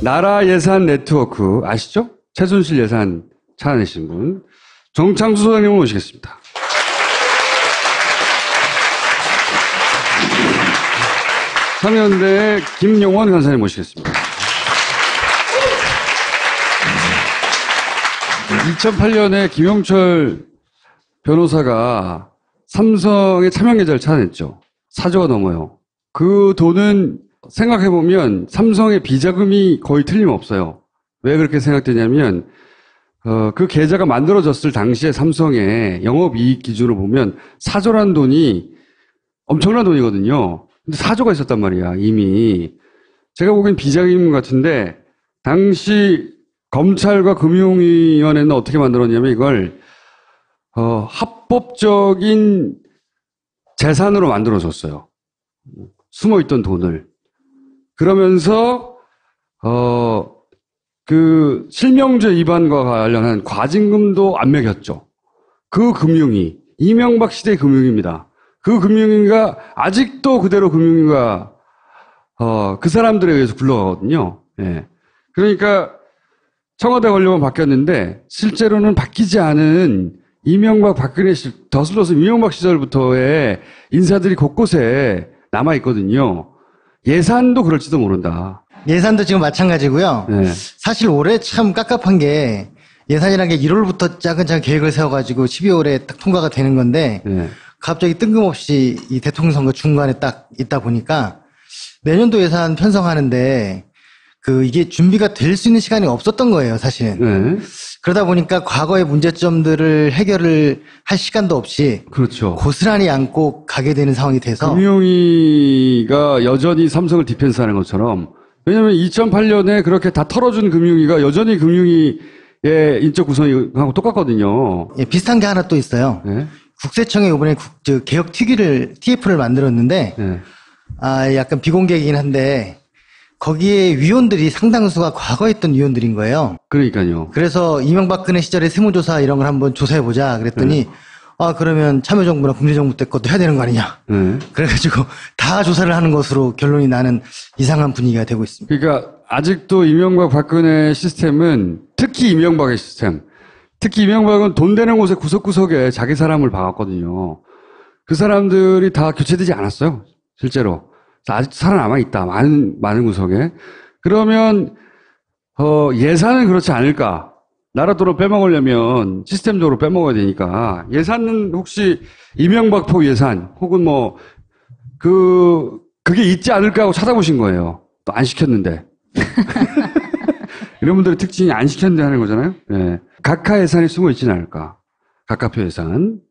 나라 예산 네트워크 아시죠? 최순실 예산 찾아내신 분 정창수 소장님을 모시겠습니다. 참여연대 김용원 간사님 모시겠습니다. 2008년에 김영철 변호사가 삼성의 차명 계좌를 찾아냈죠. 4조가 넘어요. 그 돈은 생각해보면 삼성의 비자금이 거의 틀림없어요. 왜 그렇게 생각되냐면 그 계좌가 만들어졌을 당시에 삼성의 영업이익 기준으로 보면 4조라는 돈이 엄청난 돈이거든요. 근데 4조가 있었단 말이야, 이미. 제가 보기엔 비자금 같은데 당시 검찰과 금융위원회는 어떻게 만들었냐면 이걸 합법적인 재산으로 만들어줬어요. 숨어있던 돈을. 그러면서 그 실명제 위반과 관련한 과징금도 안 매겼죠. 그 금융위, 이명박 시대의 금융위입니다. 그 금융위가 아직도 그대로 금융위가 그 사람들에 의해서 굴러가거든요. 예. 그러니까 청와대 권력은 바뀌었는데 실제로는 바뀌지 않은 이명박 박근혜 더슬러서 이명박 시절부터의 인사들이 곳곳에 남아 있거든요. 예산도 그럴지도 모른다. 예산도 지금 마찬가지고요. 네. 사실 올해 참 깝깝한 게 예산이라는 게 1월부터 차근차근 계획을 세워가지고 12월에 딱 통과가 되는 건데 네. 갑자기 뜬금없이 이 대통령 선거 중간에 딱 있다 보니까 내년도 예산 편성하는데 이게 준비가 될 수 있는 시간이 없었던 거예요, 사실은. 네. 그러다 보니까 과거의 문제점들을 해결을 할 시간도 없이 그렇죠. 고스란히 안고 가게 되는 상황이 돼서 금융위가 여전히 삼성을 디펜스하는 것처럼 왜냐하면 2008년에 그렇게 다 털어준 금융위가 여전히 금융위의 인적 구성하고 똑같거든요. 예, 비슷한 게 하나 또 있어요. 네. 국세청이 이번에 개혁 TF를 만들었는데 네. 약간 비공개이긴 한데 거기에 위원들이 상당수가 과거에 있던 위원들인 거예요. 그러니까요. 그래서 이명박근혜 시절에 세무조사 이런 걸 한번 조사해보자 그랬더니 네. 그러면 참여정부나 국민정부 때 것도 해야 되는 거 아니냐. 네. 그래가지고 다 조사를 하는 것으로 결론이 나는 이상한 분위기가 되고 있습니다. 그러니까 아직도 이명박 박근혜 시스템은 특히 이명박의 시스템. 특히 이명박은 돈 되는 곳에 구석구석에 자기 사람을 박았거든요. 그 사람들이 다 교체되지 않았어요. 실제로. 아직 살아남아 있다. 많은 구석에. 그러면 예산은 그렇지 않을까? 나라 돈을 빼먹으려면 시스템적으로 빼먹어야 되니까 예산은 혹시 이명박포 예산 혹은 그게 있지 않을까 하고 찾아보신 거예요. 또 안 시켰는데. 이런 분들의 특징이 안 시켰는데 하는 거잖아요. 예. 각하 예산이 숨어 있지는 않을까? 각하표 예산.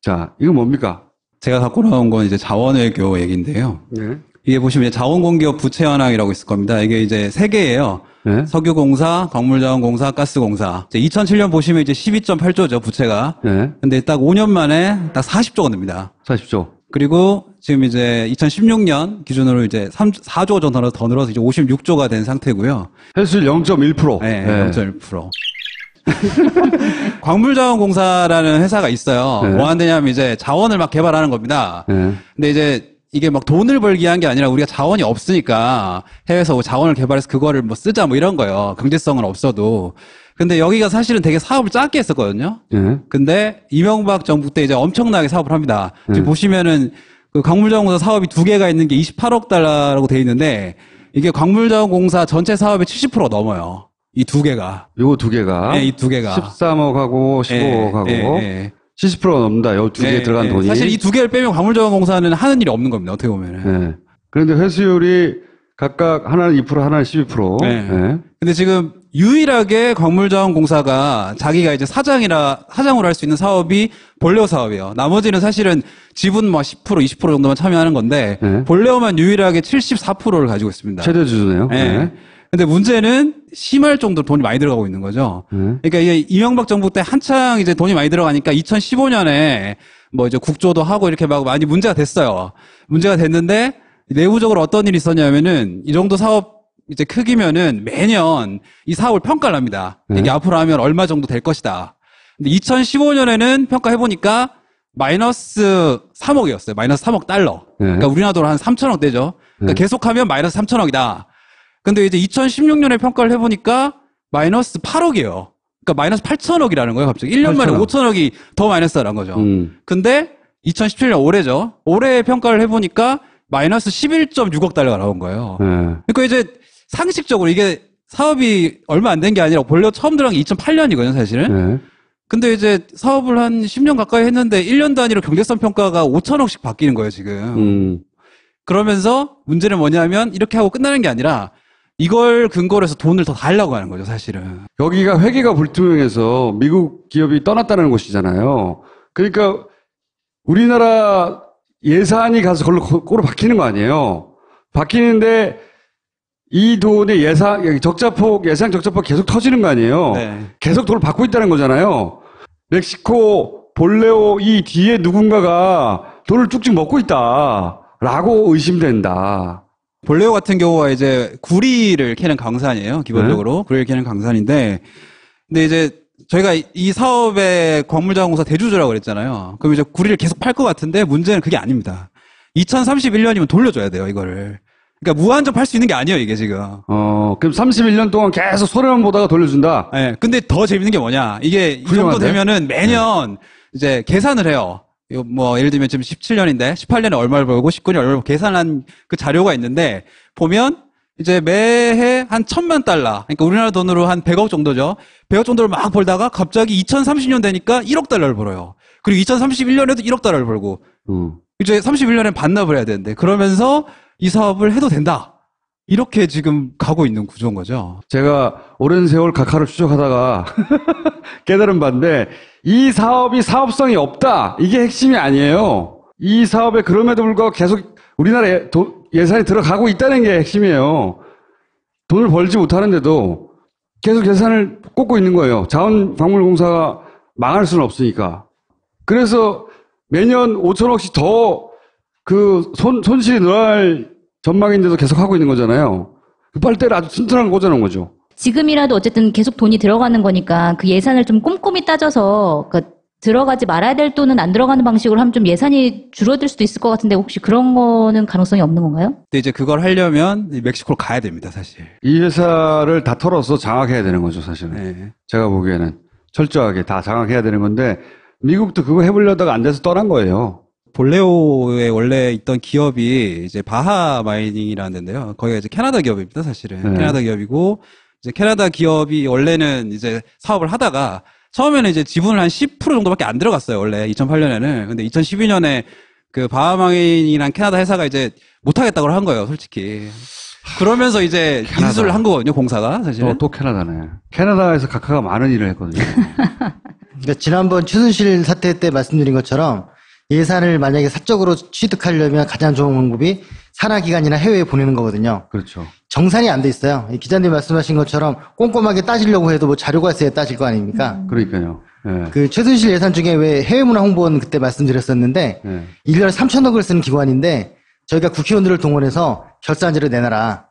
자, 이건 뭡니까? 제가 갖고 나온 건 이제 자원외교 얘기인데요. 네. 이게 보시면 이제 자원공기업 부채 현황이라고 있을 겁니다. 이게 이제 세 개예요. 네. 석유공사, 광물자원공사, 가스공사. 이제 2007년 보시면 이제 12.8조죠, 부채가. 네. 근데 딱 5년 만에 딱 40조가 됩니다. 40조. 그리고 지금 이제 2016년 기준으로 이제 4조 정도 더 늘어서 이제 56조가 된 상태고요. 횟수율 0.1%. 네, 네. 0.1%. 광물자원공사라는 회사가 있어요. 네. 뭐 하느냐면 이제 자원을 막 개발하는 겁니다. 네. 근데 이제 이게 막 돈을 벌기 위한 게 아니라 우리가 자원이 없으니까 해외에서 자원을 개발해서 그거를 쓰자 이런 거예요. 경제성은 없어도. 근데 여기가 사실은 되게 사업을 작게 했었거든요. 네. 근데 이명박 정부 때 이제 엄청나게 사업을 합니다. 지금 보시면은 그 광물자원공사 사업이 두 개가 있는 게 28억 달러라고 돼 있는데 이게 광물자원공사 전체 사업의 70%가 넘어요. 이 두 개가. 요거 두 개가. 네, 이 두 개가. 13억하고 15억하고 70%가 넘는다. 요 두 개에 들어간 돈이. 사실 이 두 개를 빼면 광물자원공사는 하는 일이 없는 겁니다. 어떻게 보면은. 네. 그런데 회수율이 각각 하나는 2%, 하나는 12%. 네. 네. 근데 지금 유일하게 광물자원공사가 자기가 이제 사장으로 할 수 있는 사업이 본래어 사업이에요. 나머지는 사실은 지분 10%, 20% 정도만 참여하는 건데 네. 본래어만 유일하게 74%를 가지고 있습니다. 최대 주주네요. 네. 네. 근데 문제는 심할 정도로 돈이 많이 들어가고 있는 거죠. 그러니까 이게 이명박 정부 때 한창 이제 돈이 많이 들어가니까 2015년에 이제 국조도 하고 이렇게 막 많이 문제가 됐어요. 문제가 됐는데 내부적으로 어떤 일이 있었냐면은 이 정도 사업 이제 크기면은 매년 이 사업을 평가를 합니다. 이게 앞으로 하면 얼마 정도 될 것이다. 근데 2015년에는 평가해보니까 마이너스 3억이었어요. 마이너스 3억 달러. 그러니까 우리나라 돈으로 한 3천억 되죠. 그러니까 계속하면 마이너스 3천억이다. 근데 이제 2016년에 평가를 해보니까 마이너스 8억이에요. 그러니까 마이너스 8천억이라는 거예요, 갑자기. 1년 만에 5천억이 더 마이너스라는 거죠. 근데 2017년 올해죠. 올해 평가를 해보니까 마이너스 11.6억 달러가 나온 거예요. 그러니까 이제 상식적으로 이게 사업이 얼마 안 된 게 아니라 본래 처음 들어간 게 2008년이거든요, 사실은. 근데 이제 사업을 한 10년 가까이 했는데 1년 단위로 경제성 평가가 5천억씩 바뀌는 거예요, 지금. 그러면서 문제는 뭐냐면 이렇게 하고 끝나는 게 아니라 이걸 근거로 해서 돈을 더 달라고 하는 거죠, 사실은. 여기가 회계가 불투명해서 미국 기업이 떠났다는 곳이잖아요. 그러니까 우리나라 예산이 가서 그걸로 꼴로 바뀌는 거 아니에요. 바뀌는데 이 돈의 예상 적자폭 계속 터지는 거 아니에요. 네. 계속 돈을 받고 있다는 거잖아요. 멕시코, 볼레오 이 뒤에 누군가가 돈을 쭉쭉 먹고 있다라고 의심된다. 볼레오 같은 경우가 이제 구리를 캐는 강산이에요, 기본적으로. 구리를 캐는 강산인데, 근데 이제 저희가 이 사업의 광물자원공사 대주주라고 그랬잖아요. 그럼 이제 구리를 계속 팔 것 같은데 문제는 그게 아닙니다. 2031년이면 돌려줘야 돼요, 이거를. 그러니까 무한정 팔 수 있는 게 아니에요, 이게 지금. 그럼 31년 동안 계속 손해만 보다가 돌려준다? 네, 근데 더 재밌는 게 뭐냐. 이게 이 정도 훌륭한데? 되면은 매년 이제 계산을 해요. 이거 뭐 예를 들면 지금 17년인데 18년에 얼마를 벌고 19년에 얼마를 벌고 계산한 그 자료가 있는데 보면 이제 매해 한 1,000만 달러. 그러니까 우리나라 돈으로 한 100억 정도죠. 100억 정도를 막 벌다가 갑자기 2030년 되니까 1억 달러를 벌어요. 그리고 2031년에도 1억 달러를 벌고. 이제 31년에 반납을 해야 되는데 그러면서 이 사업을 해도 된다. 이렇게 지금 가고 있는 구조인 거죠. 제가 오랜 세월 카카를 추적하다가 깨달은 바인데 이 사업이 사업성이 없다. 이게 핵심이 아니에요. 이 사업에 그럼에도 불구하고 계속 우리나라 예산이 들어가고 있다는 게 핵심이에요. 돈을 벌지 못하는데도 계속 예산을 꽂고 있는 거예요. 자원광물공사가 망할 수는 없으니까. 그래서 매년 5천억씩 더 그 손실이 늘어날 전망인데도 계속 하고 있는 거잖아요. 그 빨대를 아주 튼튼한 거 꽂아놓은 거죠. 지금이라도 어쨌든 계속 돈이 들어가는 거니까 그 예산을 좀 꼼꼼히 따져서 들어가지 말아야 될 돈은 안 들어가는 방식으로 하면 좀 예산이 줄어들 수도 있을 것 같은데 혹시 그런 거는 가능성이 없는 건가요? 근데 이제 그걸 하려면 멕시코로 가야 됩니다, 사실. 이 회사를 다 털어서 장악해야 되는 거죠, 사실은. 네. 제가 보기에는 철저하게 다 장악해야 되는 건데 미국도 그거 해보려다가 안 돼서 떠난 거예요. 볼레오에 원래 있던 기업이 이제 바하 마이닝이라는 데인데요. 거기가 이제 캐나다 기업입니다, 사실은. 캐나다 기업이고, 이제 캐나다 기업이 원래는 이제 사업을 하다가 처음에는 이제 지분을 한 10% 정도밖에 안 들어갔어요, 원래 2008년에는. 근데 2012년에 그 바하 마이닝이란 캐나다 회사가 이제 못하겠다고 한 거예요, 솔직히. 그러면서 이제 캐나다. 인수를 한 거거든요, 공사가, 사실은. 또 캐나다네. 캐나다에서 카카가 많은 일을 했거든요. 그러니까 지난번 최순실 사태 때 말씀드린 것처럼 예산을 만약에 사적으로 취득하려면 가장 좋은 방법이 산하기관이나 해외에 보내는 거거든요. 그렇죠. 정산이 안 돼 있어요. 이 기자님 말씀하신 것처럼 꼼꼼하게 따지려고 해도 뭐 자료가 있어야 따질 거 아닙니까? 그러니까요. 예. 그 최순실 예산 중에 왜 해외문화홍보원 그때 말씀드렸었는데 예. 1년에 3천억을 쓰는 기관인데 저희가 국회의원들을 동원해서 결산지를 내놔라.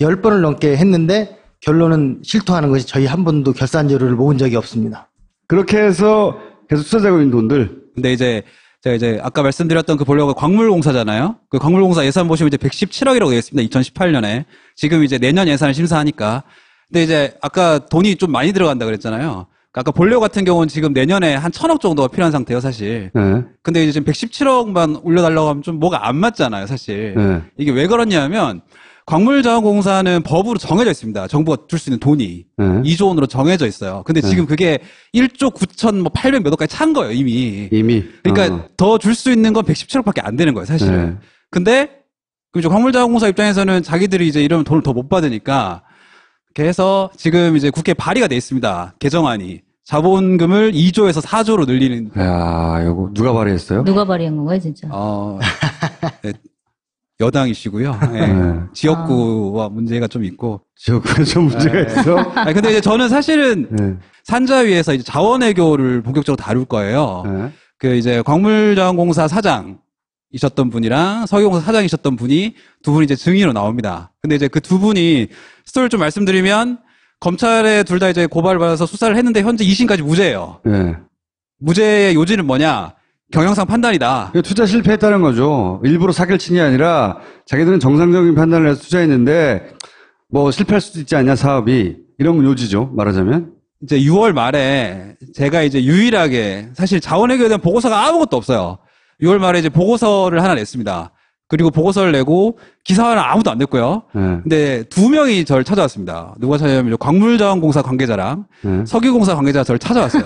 10번을 넘게 했는데 결론은 실토하는 것이 저희 한 번도 결산자료를 모은 적이 없습니다. 그렇게 해서 계속 투자되고 있는 돈들. 근데 이제 제가 이제 아까 말씀드렸던 그 볼레오가 광물공사잖아요. 그 광물공사 예산 보시면 이제 117억이라고 되어 있습니다. 2018년에. 지금 이제 내년 예산을 심사하니까. 근데 이제 아까 돈이 좀 많이 들어간다 그랬잖아요. 아까 볼레오 같은 경우는 지금 내년에 한 1,000억 정도가 필요한 상태예요, 사실. 예. 근데 이제 지금 117억만 올려달라고 하면 좀 뭐가 안 맞잖아요, 사실. 예. 이게 왜 그러냐면 광물자원공사는 법으로 정해져 있습니다. 정부가 줄 수 있는 돈이. 예. 2조 원으로 정해져 있어요. 근데 지금 그게 1조 9천 뭐 800 몇 억까지 찬 거예요, 이미. 이미. 그러니까 더 줄 수 있는 건 117억밖에 안 되는 거예요, 사실은. 네. 근데 그럼 이제 광물자원공사 입장에서는 자기들이 이제 이러면 돈을 더 못 받으니까 이렇게 해서 지금 이제 국회에 발의가 돼 있습니다. 개정안이. 자본금을 2조에서 4조로 늘리는. 야, 이거 누가 발의했어요? 누가 발의한 건가요, 진짜? 네, 여당이시고요. 네. 네. 지역구와 문제가 좀 있고. 지역구에 좀 문제가 있어. 아니, 근데 이제 저는 사실은 네. 산자위에서 이제 자원외교를 본격적으로 다룰 거예요. 네. 그 이제 광물자원공사 사장이셨던 분이랑 석유공사 사장이셨던 분이 두 분이 이제 증인으로 나옵니다. 근데 이제 그 두 분이 스토리를 좀 말씀드리면 검찰에 둘 다 이제 고발을 받아서 수사를 했는데 현재 2심까지 무죄예요. 네. 무죄의 요지는 뭐냐? 경영상 판단이다. 이거 투자 실패했다는 거죠. 일부러 사기를 친 게 아니라 자기들은 정상적인 판단을 해서 투자했는데 뭐 실패할 수도 있지 않냐 사업이 이런 요지죠 말하자면. 이제 6월 말에 제가 이제 유일하게 사실 자원외교에 대한 보고서가 아무것도 없어요. 6월 말에 이제 보고서를 하나 냈습니다. 그리고 보고서를 내고 기사화는 아무도 안 냈고요. 네. 근데 2명이 저를 찾아왔습니다. 누가 찾아왔냐면 광물자원공사 관계자랑 네. 석유공사 관계자가 저를 찾아왔어요.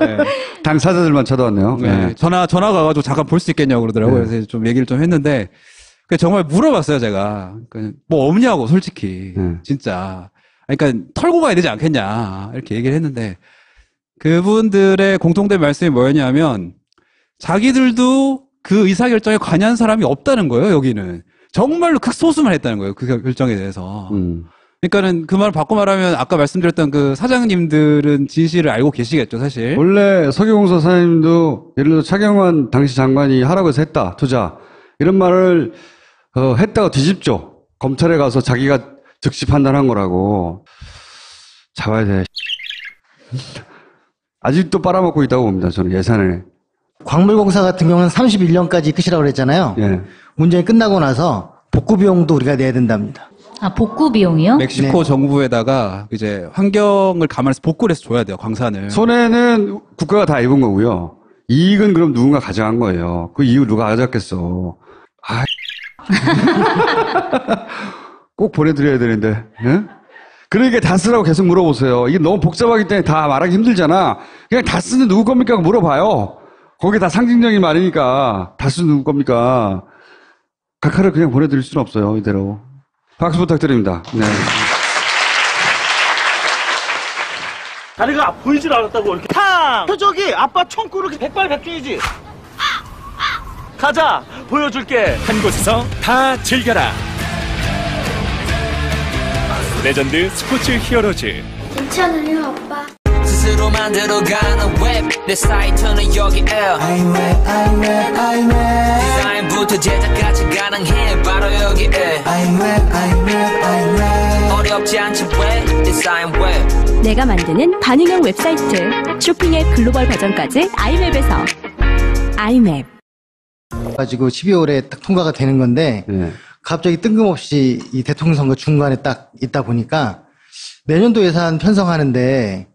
네. 당사자들만 찾아왔네요. 네. 전화 가가지고 잠깐 볼 수 있겠냐고 그러더라고요. 네. 그래서 좀 얘기를 좀 했는데 정말 물어봤어요, 제가. 뭐 없냐고, 솔직히. 진짜. 그러니까 털고 가야 되지 않겠냐 이렇게 얘기를 했는데 그분들의 공통된 말씀이 뭐였냐면 자기들도 그 의사결정에 관여한 사람이 없다는 거예요. 여기는 정말로 극소수만 했다는 거예요. 그 결정에 대해서. 그러니까는 그 말을 바꿔 말하면 아까 말씀드렸던 그 사장님들은 진실을 알고 계시겠죠, 사실. 원래 석유공사 사장님도 예를 들어 차경환 당시 장관이 하라고 해서 했다 투자 이런 말을 했다가 뒤집죠. 검찰에 가서 자기가 즉시 판단한 거라고. 잡아야 돼. 아직도 빨아먹고 있다고 봅니다. 저는 예산을. 광물공사 같은 경우는 31년까지 끝이라고 그랬잖아요. 예. 운전이 끝나고 나서 복구 비용도 우리가 내야 된답니다. 아, 복구 비용이요? 멕시코 정부에다가 이제 환경을 감안해서 복구를 해서 줘야 돼요, 광산을. 손해는 국가가 다 입은 거고요. 이익은 그럼 누군가 가져간 거예요. 그 이익을 누가 가져갔겠어. 아, 꼭 보내드려야 되는데. 예? 그러니까 다 쓰라고 계속 물어보세요. 이게 너무 복잡하기 때문에 다 말하기 힘들잖아. 그냥 다 쓰는 누구 겁니까? 물어봐요. 거기 다 상징적인 말이니까 다 쓰는 누구 겁니까? 각하를 그냥 보내드릴 수는 없어요. 이대로. 박수 부탁드립니다. 네. 다리가 보이질 않았다고 이렇게 탕! 저기 아빠 총구로 백발백중이지. 가자 보여줄게. 한 곳에서 다 즐겨라. 레전드 스포츠 히어로즈. 괜찮아요, 아빠. 스스로 만들어가는 웹 내 사이트는 여기에 디자인부터 제작까지 가능해 바로 여기에 어렵지 않지 웹 디자인 웹 내가 만드는 반응형 웹사이트 쇼핑의 글로벌 버전까지 아이맵에서 아이맵 가지고 12월에 딱 통과가 되는 건데 네. 갑자기 뜬금없이 이 대통령 선거 중간에 딱 있다 보니까 내년도 예산 편성하는데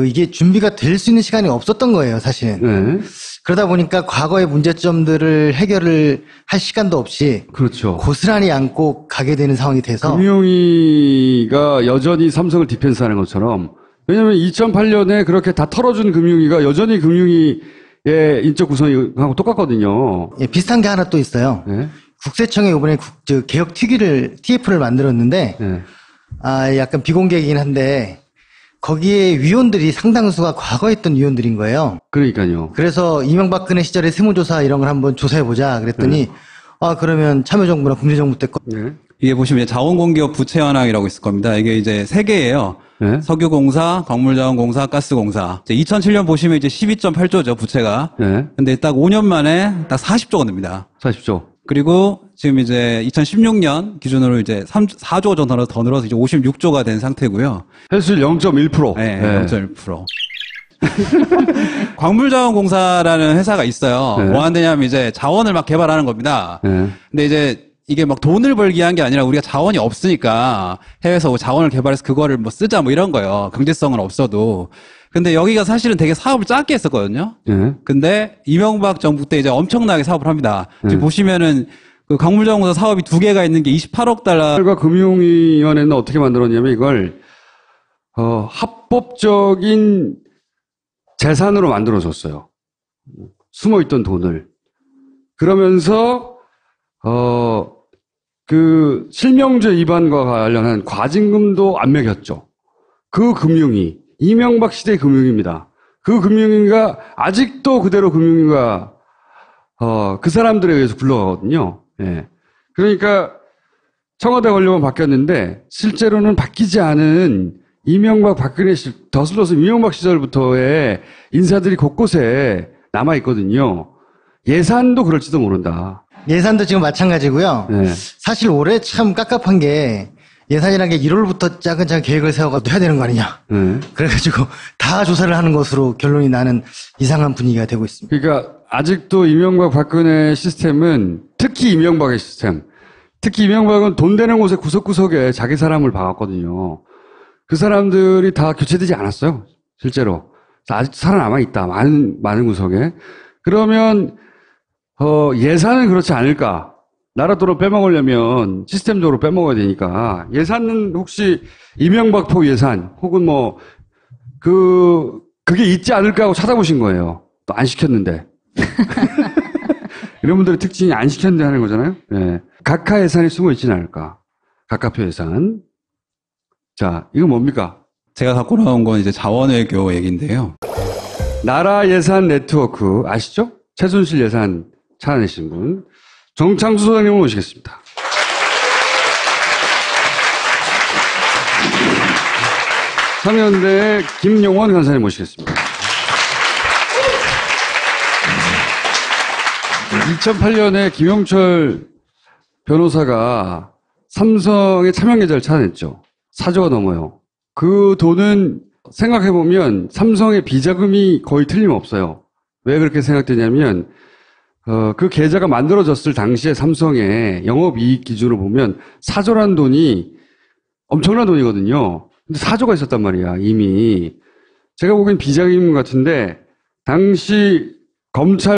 이게 준비가 될 수 있는 시간이 없었던 거예요, 사실은. 네. 그러다 보니까 과거의 문제점들을 해결을 할 시간도 없이 그렇죠. 고스란히 안고 가게 되는 상황이 돼서 금융위가 여전히 삼성을 디펜스하는 것처럼 왜냐하면 2008년에 그렇게 다 털어준 금융위가 여전히 금융위의 인적 구성하고 똑같거든요. 예, 비슷한 게 하나 또 있어요. 네. 국세청이 이번에 개혁 TF를 만들었는데 네. 약간 비공개이긴 한데 거기에 위원들이 상당수가 과거에 있던 위원들인 거예요. 그러니까요. 그래서 이명박근혜 시절에 세무조사 이런 걸 한번 조사해보자 그랬더니 그러면 참여정부나 국민정부 때 네. 이게 보시면 이제 자원공기업 부채 현황이라고 있을 겁니다. 이게 이제 3개예요. 네. 석유공사, 광물자원공사, 가스공사. 2007년 보시면 이제 12.8조죠, 부채가. 네. 근데 딱 5년 만에 딱 40조가 됩니다. 40조. 그리고 지금 이제 2016년 기준으로 이제 4조 더 늘어서 이제 56조가 된 상태고요. 횟수율 0.1%. 네, 0.1%. 광물자원공사라는 회사가 있어요. 네. 뭐 하느냐면 이제 자원을 막 개발하는 겁니다. 네. 근데 이제 이게 막 돈을 벌기 위한 게 아니라 우리가 자원이 없으니까 해외에서 자원을 개발해서 그거를 뭐 쓰자 뭐 이런 거예요. 경제성은 없어도. 근데 여기가 사실은 되게 사업을 작게 했었거든요. 네. 근데 이명박 정부 때 이제 엄청나게 사업을 합니다. 지금 네. 보시면은 그 광물자원공사 사업이 2개가 있는 게 28억 달러. 과 금융위원회는 어떻게 만들었냐면 이걸 합법적인 재산으로 만들어줬어요. 숨어있던 돈을. 그러면서 그 실명제 위반과 관련한 과징금도 안 매겼죠. 그 금융위, 이명박 시대 금융위입니다. 그 금융위가 아직도 그대로 금융위가 그 사람들에 의해서 굴러가거든요. 예. 그러니까 청와대 권력은 바뀌었는데 실제로는 바뀌지 않은 이명박 박근혜 더슬러서 이명박 시절부터의 인사들이 곳곳에 남아 있거든요. 예산도 그럴지도 모른다. 예산도 지금 마찬가지고요. 네. 사실 올해 참 깝깝한 게 예산이라는 게 1월부터 차근차근 계획을 세워가지고 해야 되는 거 아니냐. 네. 그래가지고 다 조사를 하는 것으로 결론이 나는 이상한 분위기가 되고 있습니다. 그러니까 아직도 이명박 박근혜 시스템은 특히 이명박의 시스템 특히 이명박은 돈 되는 곳에 구석구석에 자기 사람을 박았거든요. 그 사람들이 다 교체되지 않았어요. 실제로. 아직도 살아남아 있다. 많은 구석에. 그러면 예산은 그렇지 않을까? 나라 돈을 빼먹으려면 시스템적으로 빼먹어야 되니까 예산은 혹시 이명박포 예산 혹은 뭐 그게 있지 않을까 하고 찾아보신 거예요. 또 안 시켰는데. 이런 분들의 특징이 안 시켰는데 하는 거잖아요. 예. 각하 예산이 숨어 있지는 않을까. 각하표 예산. 자, 이거 뭡니까? 제가 갖고 나온 건 이제 자원외교 얘기인데요. 나라 예산 네트워크 아시죠? 최순실 예산 찾아내신 분. 정창수 소장님을 모시겠습니다. 참여연대 김용원 간사님 모시겠습니다. 2008년에 김영철 변호사가 삼성의 차명 계좌를 찾아냈죠. 4조가 넘어요. 그 돈은 생각해보면 삼성의 비자금이 거의 틀림없어요. 왜 그렇게 생각되냐면 그 계좌가 만들어졌을 당시에 삼성의 영업이익 기준으로 보면 4조라는 돈이 엄청난 돈이거든요. 근데 4조가 있었단 말이야, 이미. 제가 보기엔 비자금 같은데 당시 검찰